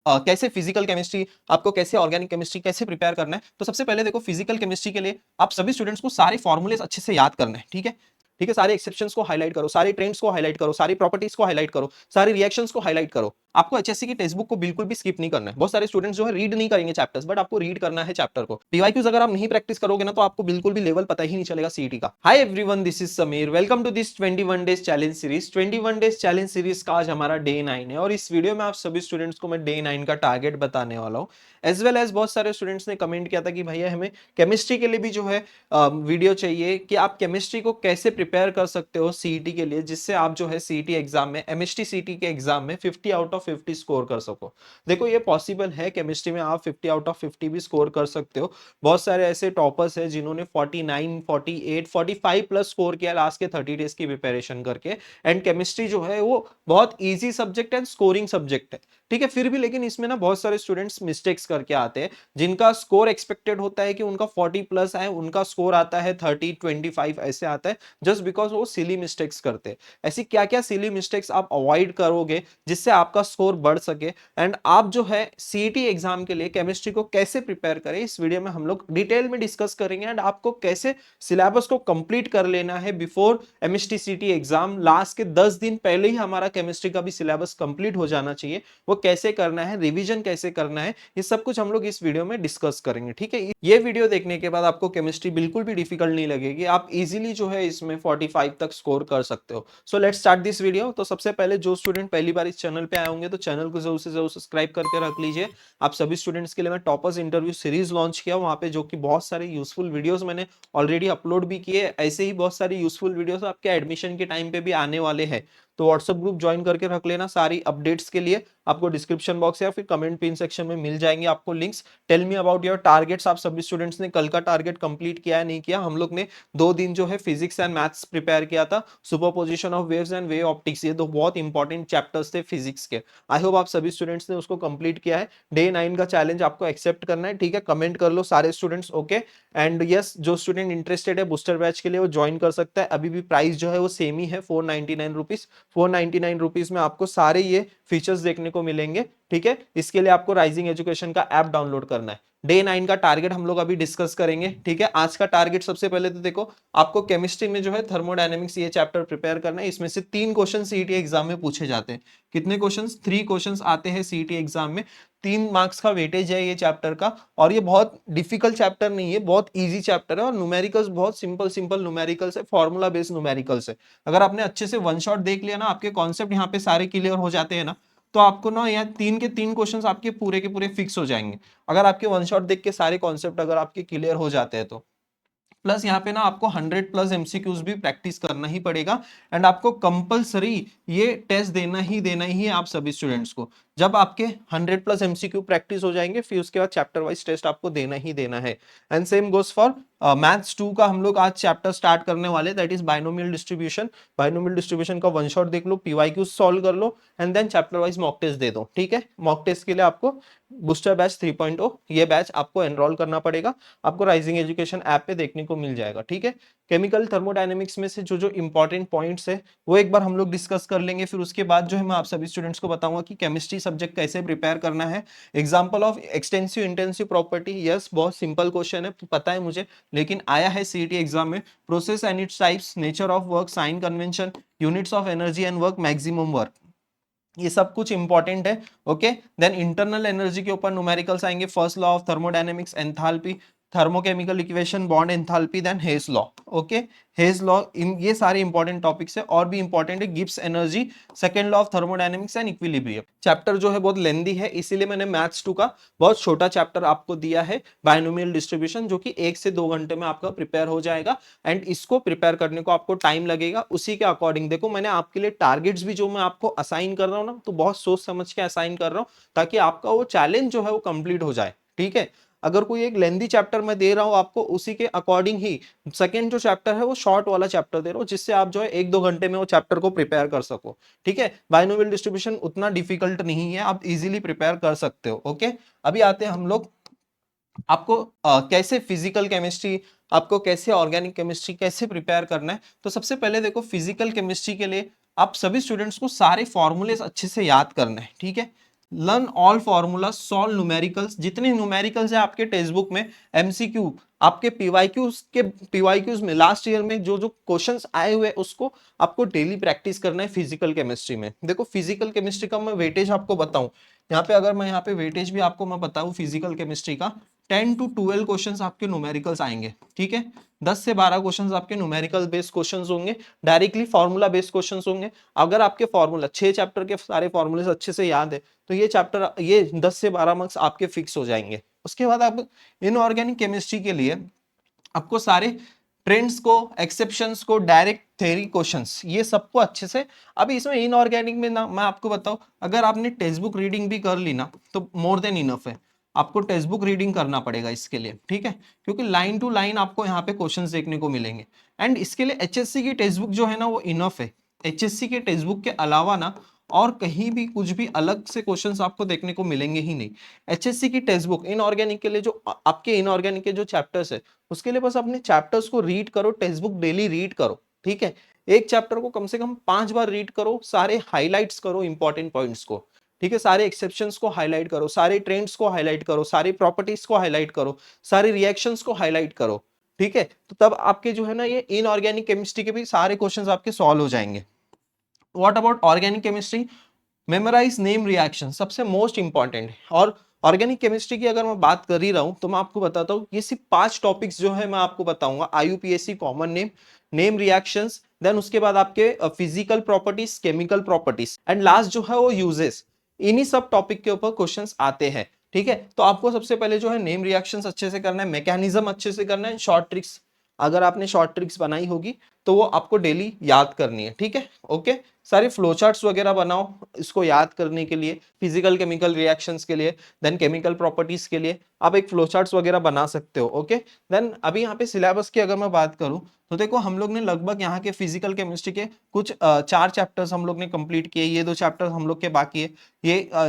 कैसे physical chemistry, आपको कैसे ऑर्गेनिक केमिस्ट्री कैसे प्रिपेयर करना है। तो सबसे पहले देखो, फिजिकल केमिस्ट्री के लिए आप सभी स्टूडेंट्स को सारे फॉर्मूलेस अच्छे से याद करना है। ठीक है, ठीक है, सारे एक्सेप्शंस को हाईलाइट करो, सारे ट्रेंड्स को हाईलाइट करो, सारी प्रॉपर्टीज को हाईलाइट करो, सारे रिएक्शंस को हाईलाइट करो। आपको एचएससी की टेक्स्ट बुक को बिल्कुल भी स्किप नहीं करना है। बहुत सारे स्टूडेंट्स जो है रीड नहीं करेंगे चैप्टर्स, बट आपको रीड करना है चैप्टर को। पीवाईक्यूज अगर आप नहीं प्रैक्टिस करोगे ना, तो आपको बिल्कुल भी लेवल पता ही नहीं चलेगा सीईटी का। Hi everyone, this is Sameer, welcome to this 21 days challenge series. 21 days challenge series का आज हमारा डे 9 है, और इस वीडियो में आप सभी स्टूडेंट्स को मैं डे 9 का टारगेट बताने वाला हूँ। एज वेल एज बहुत सारे स्टूडेंट्स ने कमेंट किया था कि भैया हमें केमिस्ट्री के लिए भी जो है वीडियो चाहिए कि आप केमिस्ट्री को कैसे प्रिपेयर कर सकते हो सीईटी के लिए, जिससे आप जो है सीईटी एग्जाम में, एमएसटी सीईटी के एग्जाम में 50 आउट ऑफ 50 स्कोर कर सको। देखो ये पॉसिबल है, केमिस्ट्री में आप 50 आउट ऑफ 50 भी स्कोर कर सकते हो। बहुत सारे ऐसे टॉपर्स हैं जिन्होंने 49, 48, 45 प्लस स्कोर किया लास्ट के 30 डेज की प्रिपरेशन करके। एंड केमिस्ट्री जो है वो बहुत ईजी सब्जेक्ट है, स्कोरिंग सब्जेक्ट है। ठीक है, फिर भी लेकिन इसमें ना बहुत सारे स्टूडेंट्स मिस्टेक्स करके आते हैं, जिनका स्कोर एक्सपेक्टेड होता है कि उनका 40 प्लस आए, उनका स्कोर आता है 30, 25 ऐसे आता है, जस्ट बिकॉज वो सिली मिस्टेक्स करते हैं। ऐसी क्या क्या सिली मिस्टेक्स आप अवॉइड करोगे जिससे आपका स्कोर बढ़ सके, एंड आप जो है सीईटी एग्जाम के लिए केमिस्ट्री को कैसे प्रिपेयर करें, इस वीडियो में हम लोग डिटेल में डिस्कस करेंगे। एंड आपको कैसे सिलेबस को कंप्लीट कर लेना है before MST CET exam. Last के 10 दिन पहले ही हमारा केमिस्ट्री का भी सिलेबस कंप्लीट हो जाना चाहिए। वो कैसे करना है, रिवीजन कैसे करना है, ये सब कुछ हम लोग इस वीडियो में डिस्कस करेंगे। ठीक है, ये वीडियो देखने के बाद आपको केमिस्ट्री बिल्कुल भी डिफिकल्ट नहीं लगेगी, आप इजीली जो है इसमें 45 तक स्कोर कर सकते हो। So let's start this video. तो सबसे पहले जो स्टूडेंट पहली बार इस चैनल पे आए होंगे तो चैनल को जरूर से जरूर सब्सक्राइब करके रख लीजिए। आप सभी स्टूडेंट्स के लिए मैं टॉपर्स इंटरव्यू सीरीज लॉन्च किया वहां पे, जो कि बहुत सारे यूजफुल वीडियोस मैंने ऑलरेडी अपलोड भी किए। ऐसे ही बहुत सारी यूजफुल वीडियोस आपके एडमिशन के टाइम पे भी आने वाले हैं, तो व्हाट्सएप ग्रुप ज्वाइन करके रख लेना सारी अपडेट्स के लिए। आपको डिस्क्रिप्शन बॉक्स या फिर कमेंट पिन सेक्शन में मिल जाएंगे आपको links. Tell me about your targets. आप सभी स्टूडेंट्स ने कल का टारगेट कंप्लीट किया है नहीं किया। हम लोग ने 2 दिन जो है फिजिक्स एंड मैथ्स प्रिपेयर किया था, superposition of waves and wave optics, ये 2 बहुत इंपॉर्टेंट चैप्टर्स थे फिजिक्स के। आई होप आप सभी स्टूडेंट्स ने उसको कंप्लीट किया है। डे 9 का चैलेंज आपको एक्सेप्ट करना है। ठीक है, कमेंट कर लो सारे स्टूडेंट्स, ओके। एंड यस, जो स्टूडेंट इंटरेस्टेड है बूस्टर बैच के लिए वो ज्वाइन कर सकता है। अभी भी प्राइस जो है वो सेम ही है, 499 रुपीज। 499 रुपीज में आपको सारे ये फीचर्स देखने को मिलेंगे। ठीक है, इसके लिए आपको राइजिंग एजुकेशन का ऐप डाउनलोड करना है। डे 9 का टारगेट हम लोग अभी डिस्कस करेंगे। ठीक है, आज का टारगेट सबसे पहले तो देखो, आपको केमिस्ट्री में जो है थर्मोडायनेमिक्स ये चैप्टर प्रिपेयर करना है। इसमें से 3 क्वेश्चन सीईटी एग्जाम में पूछे जाते हैं। कितने क्वेश्चंस? 3 क्वेश्चंस आते हैं सीईटी एग्जाम में। 3 मार्क्स का वेटेज है ये चैप्टर का, और ये बहुत डिफिकल्ट चैप्टर नहीं है, बहुत इजी चैप्टर है। और न्यूमेरिकल्स बहुत सिंपल सिंपल न्यूमेरिकल्स है, फॉर्मूला बेस्ड न्यूमेरिकल्स है। अगर आपने अच्छे से वन शॉट देख लिया ना, आपके कॉन्सेप्ट यहाँ पे सारे क्लियर हो जाते हैं ना, तो आपको ना यहाँ 3 के 3 क्वेश्चंस आपके पूरे के पूरे फिक्स हो जाएंगे। अगर आपके वन शॉट देख के सारे कॉन्सेप्ट अगर आपके क्लियर हो जाते हैं तो। प्लस यहाँ पे ना आपको 100 प्लस एमसीक्यूज भी प्रैक्टिस करना ही पड़ेगा। एंड आपको कंपलसरी ये टेस्ट देना ही है आप सभी स्टूडेंट्स को। जब आपके 100 प्लस एमसीक्यू प्रैक्टिस हो जाएंगे, फिर उसके बाद चैप्टर वाइज टेस्ट आपको देना ही देना है। And same goes for maths 2 का हम लोग आज चैप्टर स्टार्ट करने वाले, that is binomial distribution. Binomial distribution का वन शॉट देख लो, पीवाईक्यू सॉल्व कर लो, and then chapter wise mock test दे दो। ठीक है, मॉक टेस्ट के लिए आपको बूस्टर बैच 3.0 ये बैच आपको एनरोल करना पड़ेगा। आपको राइजिंग एजुकेशन ऐप पे देखने को मिल जाएगा। ठीक है, केमिकल थर्मोडायनेमिक्स में से जो जो इंपॉर्टेंट पॉइंट्स है वो एक बार हम लोग डिस्कस कर लेंगे। फिर उसके बाद जो है मैं आप सभी स्टूडेंट्स को बताऊंगा कि केमिस्ट्री सब्जेक्ट कैसे प्रिपेयर करना है। Example of extensive intensive property, yes बहुत सिंपल क्वेश्चन है पता है मुझे, लेकिन आया है सीईटी एग्जाम में। Process and its types, nature of work, sign convention, units of energy and work, maximum work, ये सब कुछ इंपॉर्टेंट है। ओके, देन इंटरनल एनर्जी के ऊपर न्यूमेरिकल्स आएंगे, first law of thermodynamics, enthalpy, thermochemical equation, bond enthalpy, then Hess law. Okay, Hess law, इन ये सारे इंपॉर्टेंट टॉपिक्स है। और भी इंपॉर्टेंट है Gibbs energy, second law of thermodynamics and equilibrium. Chapter जो है बहुत लेंदी है, इसीलिए मैंने मैथ्स 2 का बहुत छोटा चैप्टर आपको दिया है, बायनोमियल डिस्ट्रीब्यूशन, जो कि 1 से 2 घंटे में आपका प्रिपेयर हो जाएगा। एंड इसको प्रिपेयर करने को आपको टाइम लगेगा, उसी के अकॉर्डिंग देखो मैंने आपके लिए टारगेट्स भी जो मैं आपको असाइन कर रहा हूं ना, तो बहुत सोच समझ के असाइन कर रहा हूं, ताकि आपका वो चैलेंज जो है वो कंप्लीट हो जाए। ठीक है, अगर कोई एक लेंदी चैप्टर मैं दे रहा हूं आपको, उसी के अकॉर्डिंग ही सेकंड जो चैप्टर है वो शॉर्ट वाला चैप्टर दे रहा हूं, जिससे आप जो है 1-2 घंटे में वो चैप्टर को प्रिपेयर कर सको। ठीक है, बायनोमियल डिस्ट्रीब्यूशन उतना डिफिकल्ट नहीं है, आप इजीली प्रिपेयर कर सकते हो। ओके, अभी आते हैं हम लोग आपको कैसे फिजिकल केमिस्ट्री, आपको कैसे ऑर्गेनिक केमिस्ट्री कैसे प्रिपेयर करना है। तो सबसे पहले देखो, फिजिकल केमिस्ट्री के लिए आप सभी स्टूडेंट्स को सारे फॉर्मूलेस अच्छे से याद करना है। ठीक है, learn all formula, solve numericals, जितने न्यूमेरिकल्स है आपके टेक्स्ट बुक में, एमसीक्यू, आपके पीवाईक्यूज में लास्ट ईयर में जो जो क्वेश्चंस आए हुए उसको आपको डेली प्रैक्टिस करना है फिजिकल केमिस्ट्री में। देखो फिजिकल केमिस्ट्री का मैं वेटेज आपको बताऊं, यहाँ पे अगर मैं यहाँ पे वेटेज भी आपको मैं बताऊं फिजिकल केमिस्ट्री का, 10 to 12 क्वेश्चंस आपके न्यूमेरिकल्स आएंगे, ठीक है। 10 से 12 क्वेश्चंस आपके न्यूमेरिकल बेस्ड क्वेश्चंस होंगे, डायरेक्टली फॉर्मूला बेस्ड क्वेश्चंस होंगे। अगर आपके फॉर्मूला 6 चैप्टर के सारे फॉर्मूले अच्छे से याद है तो ये चैप्टर, ये 10 से 12 मार्क्स आपके फिक्स हो जाएंगे। उसके बाद आप इनऑर्गेनिक केमिस्ट्री के लिए आपको सारे ट्रेंड्स को, एक्सेप्शंस को, डायरेक्ट थ्योरी क्वेश्चंस, ये सबको अच्छे से, अभी इसमें इनऑर्गेनिक में ना मैं आपको बताऊं, अगर आपने टेक्स्ट बुक रीडिंग भी कर ली ना तो मोर देन इनफ है। आपको टेक्स्ट बुक रीडिंग करना पड़ेगा इसके लिए, ठीक है, क्योंकि लाइन टू लाइन आपको यहाँ पे क्वेश्चंस देखने को मिलेंगे। एंड इसके लिए एचएससी की टेक्स्ट बुक जो है ना वो इनफ है। एचएससी के टेक्स्ट बुक के अलावा ना और कहीं भी कुछ भी अलग से क्वेश्चंस आपको देखने को मिलेंगे ही नहीं। एचएससी की टेक्स्ट बुक इनऑर्गेनिक के लिए, जो आपके इनऑर्गेनिक के जो चैप्टर्स है उसके लिए बस अपने चैप्टर्स को रीड करो, टेक्स्ट बुक डेली रीड करो, ठीक है। एक चैप्टर को कम से कम 5 बार रीड करो, सारे हाईलाइट्स करो इंपॉर्टेंट पॉइंट्स को, ठीक है, सारे एक्सेप्शंस को हाईलाइट करो, सारे ट्रेंड्स को हाईलाइट करो, सारी प्रॉपर्टीज को हाईलाइट करो, सारे रिएक्शंस को हाईलाइट करो, ठीक है। तो तब आपके जो है ना ये इनऑर्गेनिक केमिस्ट्री के भी सारे क्वेश्चंस आपके सॉल्व हो जाएंगे। What about organic chemistry? Memorise name reaction सबसे मोस्ट इंपॉर्टेंट है। और ऑर्गेनिक केमिस्ट्री की अगर मैं बात कर ही रहा हूं तो मैं आपको बताता हूं, ये सिर्फ 5 टॉपिक्स जो है मैं आपको बताऊंगा, IUPAC common name, name reactions, then उसके बाद आपके physical properties, chemical properties, and last जो है वो यूजेस। इन्हीं सब टॉपिक के ऊपर क्वेश्चंस आते हैं, ठीक है। तो आपको सबसे पहले जो है नेम रिएक्शंस अच्छे से करना है, मैकेनिज्म अच्छे से करना है, शॉर्ट ट्रिक्स, अगर आपने शॉर्ट ट्रिक्स बनाई होगी तो वो आपको डेली याद करनी है, ठीक है, ओके। सारे फ्लो चार्ट्स वगैरह बनाओ इसको याद करने के लिए, फिजिकल केमिकल रिएक्शंस के लिए, देन केमिकल प्रॉपर्टीज के लिए आप एक फ्लो चार्ट्स वगैरह बना सकते हो, ओके। देन अभी यहाँ पे सिलेबस की अगर मैं बात करूं तो देखो हम लोग ने लगभग यहाँ के फिजिकल केमिस्ट्री के कुछ 4 चैप्टर्स हम लोग ने कंप्लीट किए, ये 2 चैप्टर्स हम लोग के बाकी है,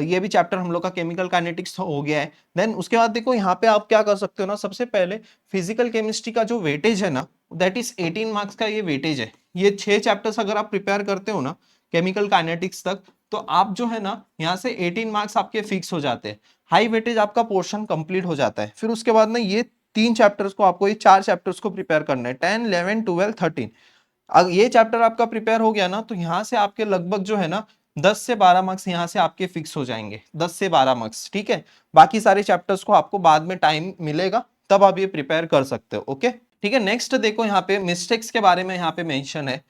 ये भी चैप्टर हम लोग का केमिकल काइनेटिक्स हो गया है। देन उसके बाद देखो यहाँ पे आप क्या कर सकते हो ना, सबसे पहले फिजिकल केमिस्ट्री का जो वेटेज है ना दैट इज 18 मार्क्स का ये वेटेज है। ये 6 चैप्टर्स अगर आप प्रिपेयर करते हो ना केमिकल काइनेटिक्स तक, तो आप जो है ना यहाँ से 18 मार्क्स आपके फिक्स हो जाते हैं, हाई वेटेज आपका पोर्शन कंप्लीट हो जाता है। फिर उसके बाद ना ये 3 चैप्टर्स को आपको, ये 4 चैप्टर्स को प्रिपेयर करना है, 10, 11, 12, 13। अगर ये चैप्टर आपका प्रिपेयर हो गया ना तो यहाँ से आपके लगभग जो है ना 10 से 12 मार्क्स यहाँ से आपके फिक्स हो जाएंगे, 10 से 12 मार्क्स, ठीक है। बाकी सारे चैप्टर्स को आपको बाद में टाइम मिलेगा तब आप ये प्रिपेयर कर सकते हो, ओके, ठीक है। नेक्स्ट देखो यहाँ पे मिस्टेक्स के बारे में यहाँ पे मेंशन है,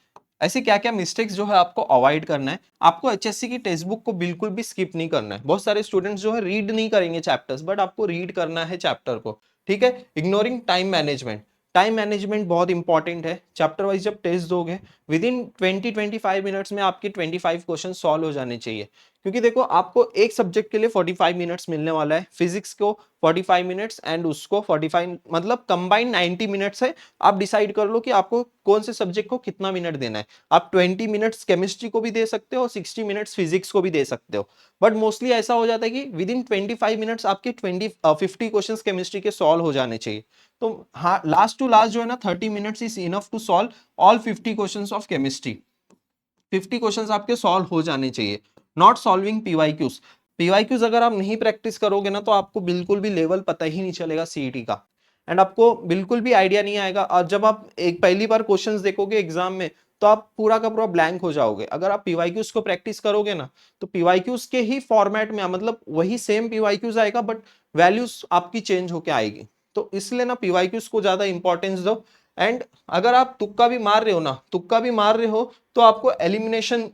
ऐसे क्या क्या मिस्टेक्स जो है आपको अवॉइड करना है। आपको एचएससी की टेक्स्ट बुक को बिल्कुल भी स्किप नहीं करना है। बहुत सारे स्टूडेंट्स जो है रीड नहीं करेंगे चैप्टर्स, बट आपको रीड करना है चैप्टर को, ठीक है। Ignoring time management, time management बहुत इंपॉर्टेंट है। चैप्टर वाइज जब टेस्ट दोगे विद इन 20-25 मिनट्स में आपके 25 क्वेश्चन सॉल्व हो जाने चाहिए, क्योंकि देखो आपको एक सब्जेक्ट के लिए 45 मिनट्स मिलने वाला है, फिजिक्स को 45 मिनट्स एंड उसको 45, मतलब कंबाइंड 90 मिनट्स है। आप डिसाइड कर लो कि आपको कौन से सब्जेक्ट को कितना मिनट देना है। आप 20 मिनट्स केमिस्ट्री को भी दे सकते हो और 60 मिनट्स फिजिक्स को भी दे सकते हो, बट मोस्टली ऐसा हो जाता है कि विद इन 25 मिनट्स आपके 50 क्वेश्चन केमिस्ट्री के सॉल्व हो जाने चाहिए। तो हाँ, लास्ट टू लास्ट जो है ना 30 minutes is enough to solve all 50 questions of chemistry. 50 questions आपके सॉल्व हो जाने चाहिए। नॉट सॉल्विंग पीवाईक्यूज, पीवाईक्यूज अगर आप नहीं प्रैक्टिस करोगे ना तो आपको बिल्कुल भी लेवल पता ही नहीं चलेगा सीईटी का, एंड आपको बिल्कुल भी आइडिया नहीं आएगा। और जब आप एक पहली बार क्वेश्चंस देखोगे एग्जाम में तो आप पूरा का पूरा ब्लैंक हो जाओगे। अगर आप पीवाईक्यूज को प्रैक्टिस करोगे ना तो पीवाईक्यूज के ही फॉर्मेट में, मतलब वही सेम पीवाईक्यूज आएगा बट वैल्यूज आपकी चेंज होके आएगी। तो इसलिए ना पीवाईक्यूज को ज्यादा इंपॉर्टेंस दो। एंड अगर आप तुक्का भी मार रहे हो ना, तुक्का भी मार रहे हो तो आपको एलिमिनेशन,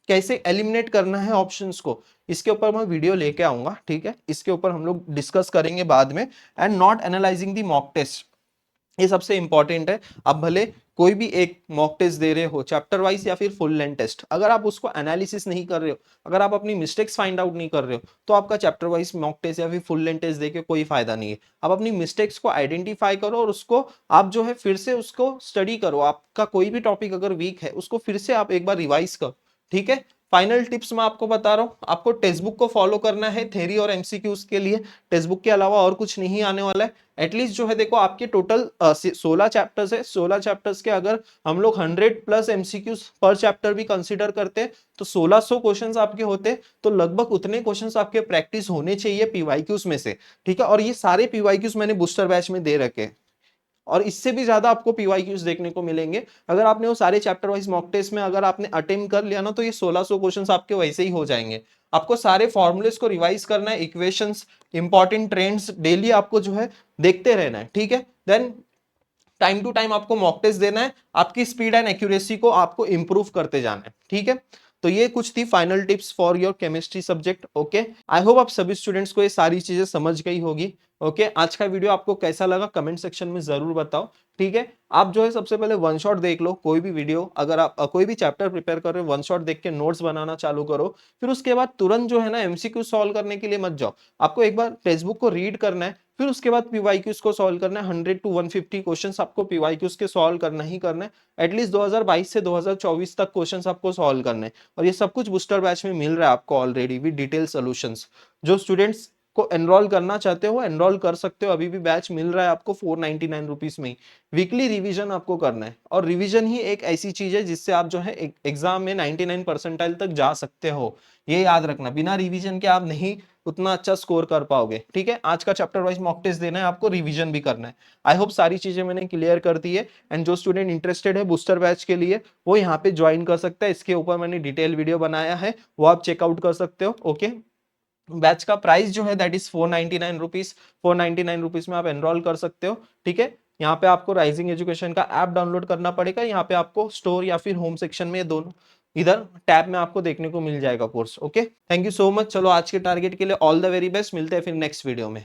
कैसे एलिमिनेट करना है ऑप्शंस को, इसके ऊपर मैं वीडियो लेके आऊंगा, ठीक है। इसके ऊपर हम लोग डिस्कस करेंगे बाद में। And not analysing the mock test, ये सबसे इंपॉर्टेंट है। आप भले कोई भी एक मॉक टेस्ट दे रहे हो चैप्टर वाइज या फिर फुल लेंथ टेस्ट, अगर आप उसको एनालिसिस नहीं कर रहे हो, अगर आप अपनी मिस्टेक्स फाइंड आउट नहीं कर रहे हो तो आपका चैप्टर वाइज मॉक टेस्ट या फिर फुल लेंथ टेस्ट देके कोई फायदा नहीं है। आप अपनी मिस्टेक्स को आइडेंटिफाई करो और उसको आप जो है फिर से उसको स्टडी करो। आपका कोई भी टॉपिक अगर वीक है उसको फिर से आप एक बार रिवाइज करो, ठीक है। फाइनल टिप्स मैं आपको बता रहा हूँ, आपको टेक्स्ट बुक को फॉलो करना है थ्योरी और एमसीक्यूज के लिए, टेक्स्ट बुक के अलावा और कुछ नहीं आने वाला है। एटलीस्ट जो है देखो आपके टोटल 16 चैप्टर्स है, 16 चैप्टर्स के अगर हम लोग 100+ एमसीक्यूज पर चैप्टर भी कंसीडर करते हैं तो 1600 क्वेश्चंस आपके होते, तो लगभग उतने क्वेश्चंस आपके प्रैक्टिस होने चाहिए पीवाईक्यूज में से, ठीक है। और ये सारे पीवाईक्यूज मैंने बूस्टर बैच में दे रखे हैं, और इससे भी ज्यादा आपको पीवाईक्यूज देखने को मिलेंगे। अगर आपने वो सारे चैप्टर वाइज मॉक टेस्ट में अगर आपने अटेम्प्ट कर लिया ना, तो ये 1600 क्वेश्चंस आपके वैसे ही हो जाएंगे। आपको सारे फॉर्मूलेस को रिवाइज करना है, इक्वेशंस, इंपॉर्टेंट ट्रेंड्स डेली आपको जो है देखते रहना है, ठीक है। देन टाइम टू टाइम आपको मॉक टेस्ट देना है, आपकी स्पीड एंड एक्यूरेसी को आपको इंप्रूव करते जाना है, ठीक है। तो ये कुछ थी final tips for your chemistry subject. Okay, I hope आप सभी स्टूडेंट्स को ये सारी चीजें समझ गई होगी। ओके, आज का वीडियो आपको कैसा लगा कमेंट सेक्शन में जरूर बताओ, ठीक है। आप जो है सबसे पहले वन शॉट देख लो, कोई भी वीडियो अगर आप कोई भी चैप्टर प्रिपेयर कर रहे हो, वन शॉट देख के नोट्स बनाना चालू करो। फिर उसके बाद तुरंत जो है ना एमसीक्यू सॉल्व करने के लिए मत जाओ, आपको एक बार टेक्स्ट बुक को रीड करना है, फिर उसके बाद पीवाईक्यूज को सॉल्व करना है। 100 to 150 क्वेश्चंस आपको पीवाईक्यूज के सॉल्व करना ही करना है। एटलीस्ट 2022 से 2024 तक क्वेश्चंस आपको सॉल्व करने हैं, और ये सब कुछ बूस्टर बैच में मिल रहा है आपको ऑलरेडी विद डिटेल सॉल्यूशंस। जो स्टूडेंट्स को एनरोल करना चाहते हो एनरोल कर सकते हो, अभी भी बैच मिल रहा है आपको 499 रुपीज में ही। वीकली रिवीजन आपको करना है, और रिवीजन ही एक ऐसी चीज है जिससे आप जो है एग्जाम में 99 परसेंटाइल तक जा सकते हो। ये याद रखना, बिना रिवीजन के आप नहीं उतना अच्छा स्कोर कर पाओगे, ठीक है। आज का चैप्टर वाइज मॉक टेस्ट देना है आपको, रिवीजन भी करना है। आई होप सारी चीजें मैंने क्लियर कर दी है। एंड जो स्टूडेंट इंटरेस्टेड है बूस्टर बैच के लिए, वो यहाँ पे ज्वाइन कर सकता है। इसके ऊपर मैंने डिटेल वीडियो बनाया है, वो आप चेकआउट कर सकते हो। ओके, बैच का प्राइस जो है दैट इज 499 रुपीज, 499 रुपीज में आप एनरोल कर सकते हो, ठीक है। यहाँ पे आपको राइजिंग एजुकेशन का ऐप डाउनलोड करना पड़ेगा, यहाँ पे आपको स्टोर या फिर होम सेक्शन में, दोनों इधर टैब में आपको देखने को मिल जाएगा course. Okay, thank you so much. चलो आज के टारगेट के लिए ऑल द वेरी बेस्ट, मिलते हैं फिर नेक्स्ट वीडियो में।